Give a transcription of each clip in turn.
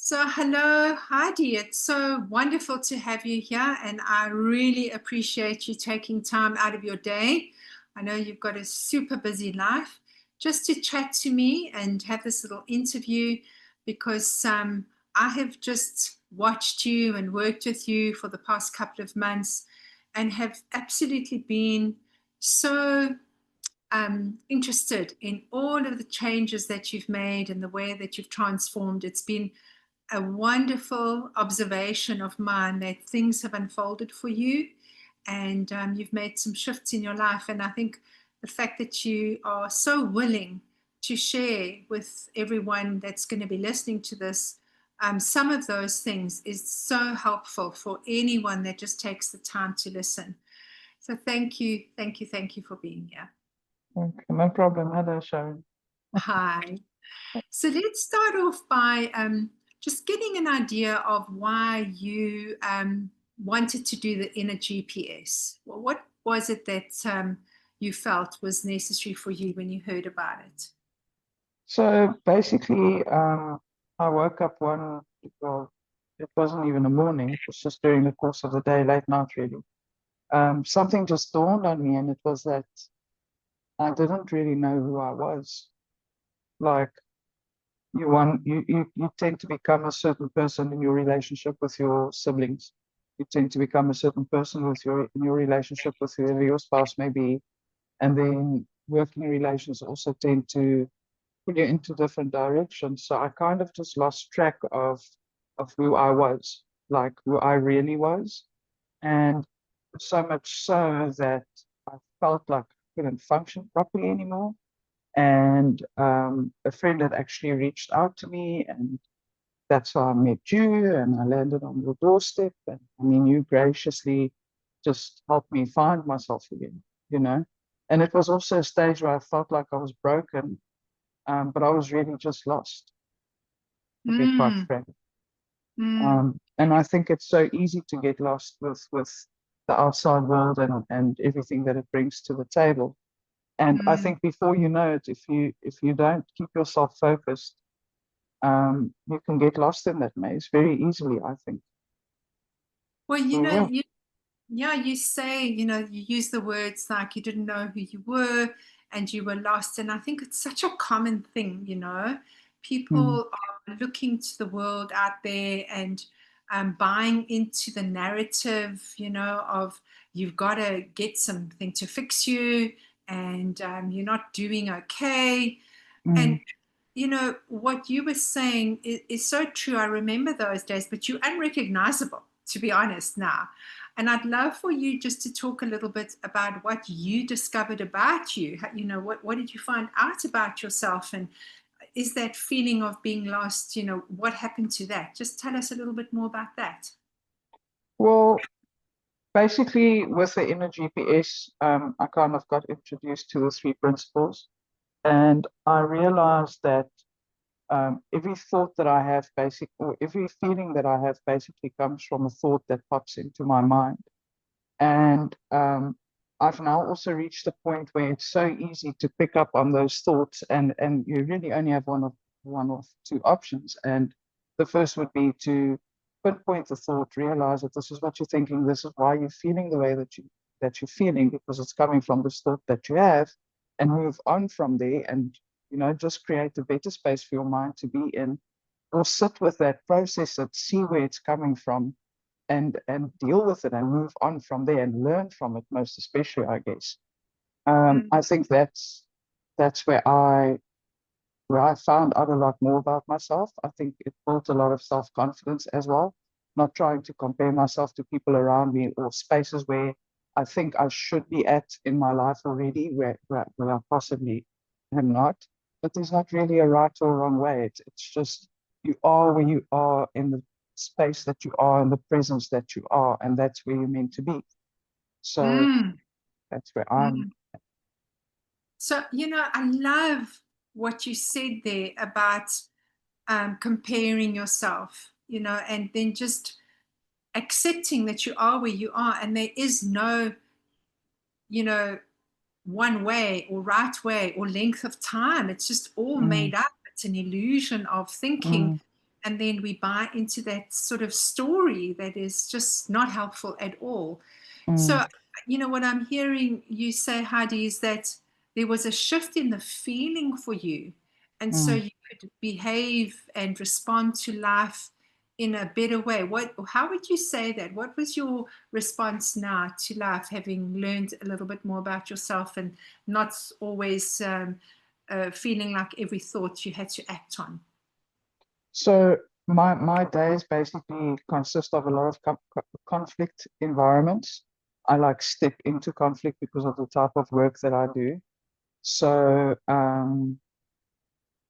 So, hello, Heidi. It's so wonderful to have you here, and I really appreciate you taking time out of your day. I know you've got a super busy life just to chat to me and have this little interview because I have just watched you and worked with you for the past couple of months and have absolutely been so interested in all of the changes that you've made and the way that you've transformed. It's been a wonderful observation of mine that things have unfolded for you and you've made some shifts in your life. And I think the fact that you are so willing to share with everyone that's going to be listening to this, some of those things is so helpful for anyone that just takes the time to listen. So thank you, thank you, thank you for being here. Okay, no problem. Hello, Sharon. Hi. So let's start off by just getting an idea of why you wanted to do the inner GPS. Well, what was it that you felt was necessary for you when you heard about it? So basically, I woke up well, it wasn't even a morning, it was just during the course of the day, late night really. Something just dawned on me, and it was that I didn't really know who I was. Like you tend to become a certain person in your relationship with your siblings. You tend to become a certain person in your relationship with whoever your spouse may be. And then working relations also tend to pull you into different directions. So I kind of just lost track of who I was, like who I really was. And so much so that I felt like I couldn't function properly anymore. And a friend had actually reached out to me, and that's how I met you, and I landed on your doorstep. And I mean, you graciously just helped me find myself again, you know. And it was also a stage where I felt like I was broken, but I was really just lost, to be quite Mm, frank. mm, And I think it's so easy to get lost with the outside world and everything that it brings to the table. And I mm. think before you know it, if you don't keep yourself focused, you can get lost in that maze very easily, I think. Well, So yeah. yeah, you say, you use the words like you didn't know who you were and you were lost. And I think it's such a common thing, Mm, People are looking to the world out there and buying into the narrative, of you've got to get something to fix you and you're not doing okay. mm, And what you were saying is so true. I remember those days, but you're unrecognizable, to be honest, now. And I'd love for you just to talk a little bit about what you discovered about you. What did you find out about yourself? And is that feeling of being lost, what happened to that? Just tell us a little bit more about that. Well, basically, with the inner GPS, I kind of got introduced to the three principles, and I realized that every thought that I have, or every feeling that I have, basically comes from a thought that pops into my mind. And I've now also reached a point where it's so easy to pick up on those thoughts, and you really only have one of two options. And the first would be to pinpoint the thought, realize that this is what you're thinking, this is why you're feeling the way that you're feeling, because it's coming from this thought that you have, and move on from there, and just create a better space for your mind to be in, or sit with that, process it, see where it's coming from, and deal with it and move on from there and learn from it, most especially, I guess. Mm, I think that's where I found out a lot more about myself. I think it built a lot of self-confidence as well, not trying to compare myself to people around me or spaces where I think I should be at in my life already, where I possibly am not. But there's not really a right or wrong way. It's just you are where you are in the space that you are in the presence that you are, and that's where you're meant to be. So mm, that's where I'm. mm. So, I love what you said there about comparing yourself, and then just accepting that you are where you are and there is no, you know, one way or right way or length of time. It's just all Mm, made up. It's an illusion of thinking mm, and then we buy into that sort of story that is just not helpful at all. So, mm, what I'm hearing you say, Heidi, is that there was a shift in the feeling for you. And so mm. you could behave and respond to life in a better way. How would you say that? What was your response now to life, having learned a little bit more about yourself and not always feeling like every thought you had to act on? So my days basically consist of a lot of conflict environments. I like step into conflict because of the type of work that I do. So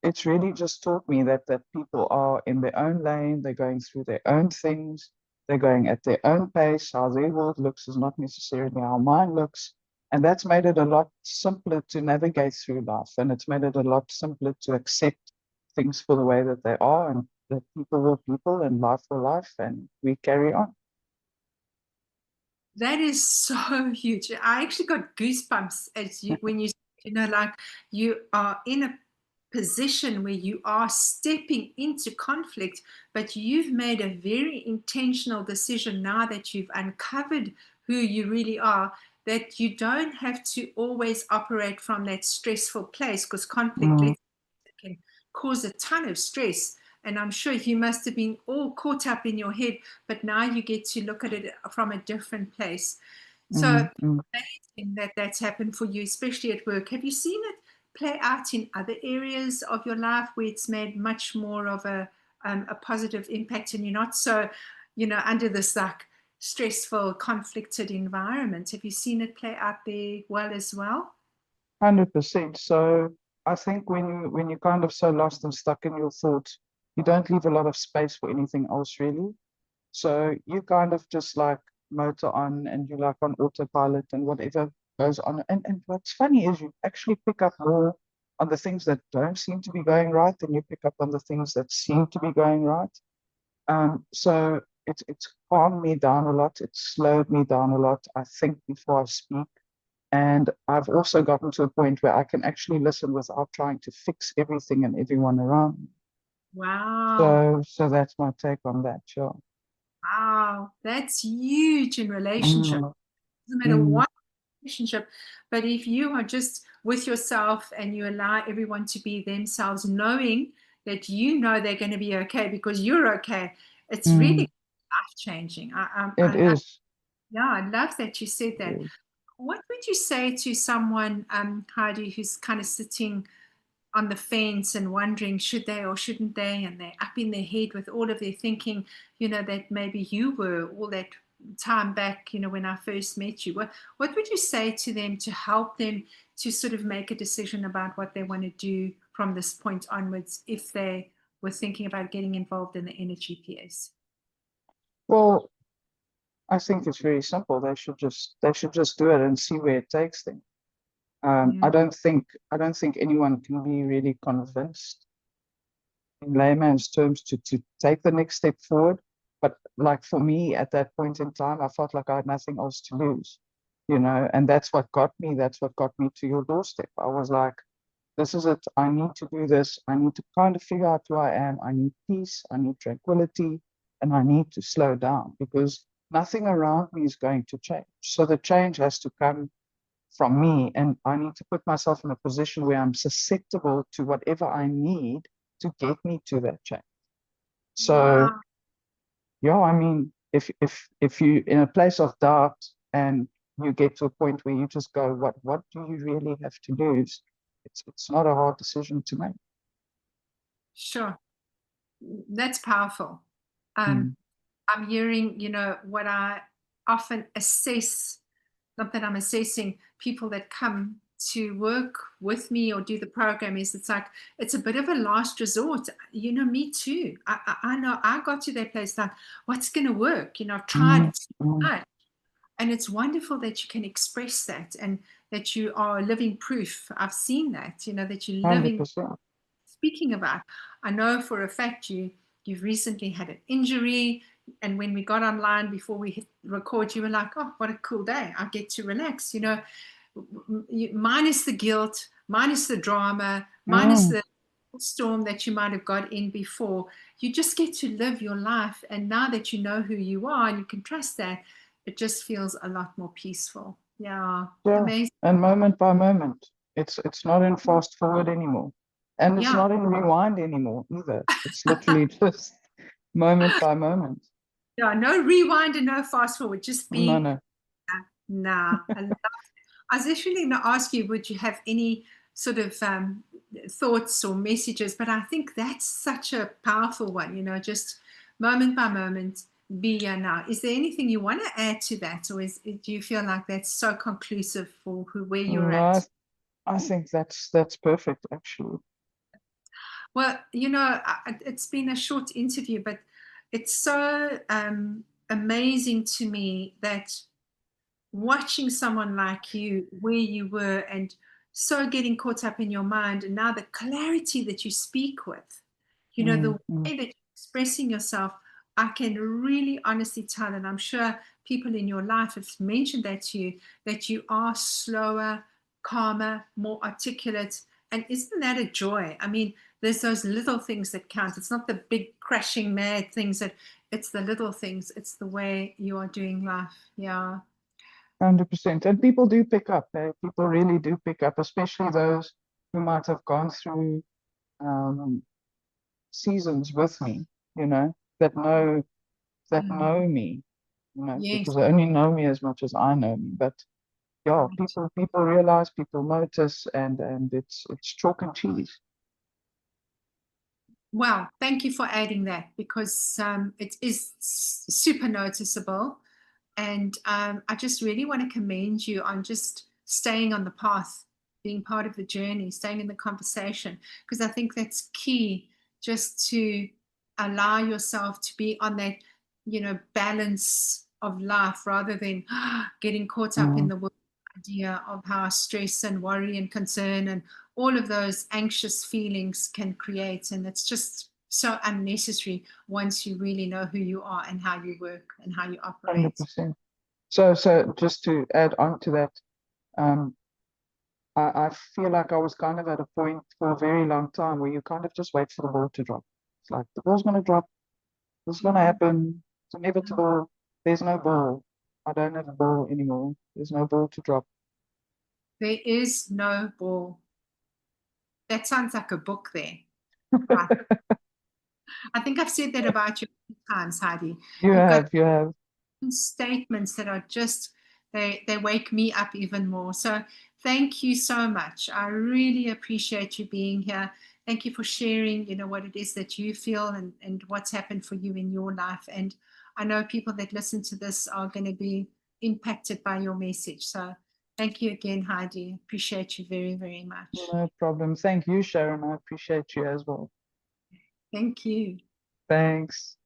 it's really just taught me that people are in their own lane, they're going through their own things, they're going at their own pace. How their world looks is not necessarily how mine looks. And that's made it a lot simpler to navigate through life. And it's made it a lot simpler to accept things for the way that they are, and that people will people and life will life, and we carry on. That is so huge. I actually got goosebumps as when you, like you are in a position where you are stepping into conflict, but you've made a very intentional decision now that you've uncovered who you really are, that you don't have to always operate from that stressful place, because conflict, Mm, can cause a ton of stress. And I'm sure you must have been all caught up in your head, but now you get to look at it from a different place. So mm, mm. amazing that that's happened for you, especially at work. Have you seen it play out in other areas of your life where it's made much more of a positive impact, and you're not so, under this like stressful, conflicted environment? Have you seen it play out there well as well? 100%. So I think when you're kind of so lost and stuck in your thoughts, you don't leave a lot of space for anything else really. So you kind of just like motor on, and you like on autopilot, and whatever goes on. And what's funny is you actually pick up more on the things that don't seem to be going right than you pick up on the things that seem to be going right. So it's calmed me down a lot. It's slowed me down a lot. I think before I speak. And I've also gotten to a point where I can actually listen without trying to fix everything and everyone around me. Wow. So that's my take on that. Sure. Wow, that's huge in relationship. Mm, Doesn't matter mm, what relationship, but if you are just with yourself and you allow everyone to be themselves, knowing that they're going to be okay because you're okay, it's really mm. life changing. It is. Yeah, I love that you said It that. is. What would you say to someone, Heidi, who's kind of sitting on the fence and wondering should they or shouldn't they, and they're up in their head with all of their thinking, that maybe you were all that time back, when I first met you? What would you say to them to help them to sort of make a decision about what they want to do from this point onwards, if they were thinking about getting involved in the energy piece? Well, I think it's very simple. They should just do it and see where it takes them. Yeah. I don't think anyone can be really convinced in layman's terms to take the next step forward. But like for me at that point in time, I felt like I had nothing else to lose, and that's what got me to your doorstep. I was like, this is it. I need to do this. I need to kind of figure out who I am. I need peace. I need tranquility. And I need to slow down because nothing around me is going to change. So the change has to come from me. And I need to put myself in a position where I'm susceptible to whatever I need to get me to that change. So Wow. yeah, I mean, if you in a place of doubt and you get to a point where you just go, what do you really have to lose? It's not a hard decision to make. Sure. That's powerful. Um, Mm, I'm hearing, what I often assess, not that I'm assessing people that come to work with me or do the program, is it's like it's a bit of a last resort. Me too. I know I got to that place like, what's going to work? I've mm, tried so mm, much. And it's wonderful that you can express that, and that you are living proof. I've seen that, that you're living 100%. speaking about. I know for a fact you've recently had an injury, and when we got online before we hit record, you were like, "Oh, what a cool day! I get to relax." Minus the guilt, minus the drama, minus Mm, the storm that you might have got in before. You just get to live your life. And now that you know who you are and you can trust that, it just feels a lot more peaceful. Yeah, Yeah, amazing. and moment by moment. It's not in fast forward anymore. And it's Yeah, not in rewind anymore either. It's literally just moment by moment. yeah, no rewind and no fast forward, just No, be no. now. I was actually going to ask you, would you have any sort of thoughts or messages? But I think that's such a powerful one, just moment by moment, be here now. Is there anything you want to add to that? Or do you feel like that's so conclusive for where you're No, at? I think that's perfect actually. Well, it's been a short interview, but it's so amazing to me that watching someone like you where you were and so getting caught up in your mind and now the clarity that you speak with, the Mm, way that you're expressing yourself, I can really honestly tell, and I'm sure people in your life have mentioned that to you, that you are slower, calmer, more articulate. And isn't that a joy? I mean, there's those little things that count. It's not the big crashing mad things, that it's the little things. It's the way you are doing life. Yeah. 100%. And people do pick up. People really do pick up, especially those who might have gone through um, seasons with me, you know, that know that Mm. know me, Yes. because they only know me as much as I know me. But yeah, Right. people realize, people notice, and it's chalk and cheese. Well, thank you for adding that because it is super noticeable. And I just really want to commend you on just staying on the path, being part of the journey, staying in the conversation, because I think that's key just to allow yourself to be on that, balance of life rather than getting caught up in Mm, the idea of how stress and worry and concern and all of those anxious feelings can create. And it's just so unnecessary once you really know who you are and how you work and how you operate. 100%. So just to add on to that, um, I feel like I was kind of at a point for a very long time where you kind of just wait for the ball to drop. It's like the ball's going to drop. This is going to happen. It's inevitable. There's no ball. I don't have a ball anymore. There's no ball to drop. There is no ball. That sounds like a book there. Right. I think I've said that about you many times, Heidi. You You've got have, you have. statements that are just they wake me up even more. So thank you so much. I really appreciate you being here. Thank you for sharing, what it is that you feel and what's happened for you in your life. And I know people that listen to this are going to be impacted by your message. So thank you again, Heidi. Appreciate you very, very much. No problem. Thank you, Sharon. I appreciate you as well. Thank you. Thanks.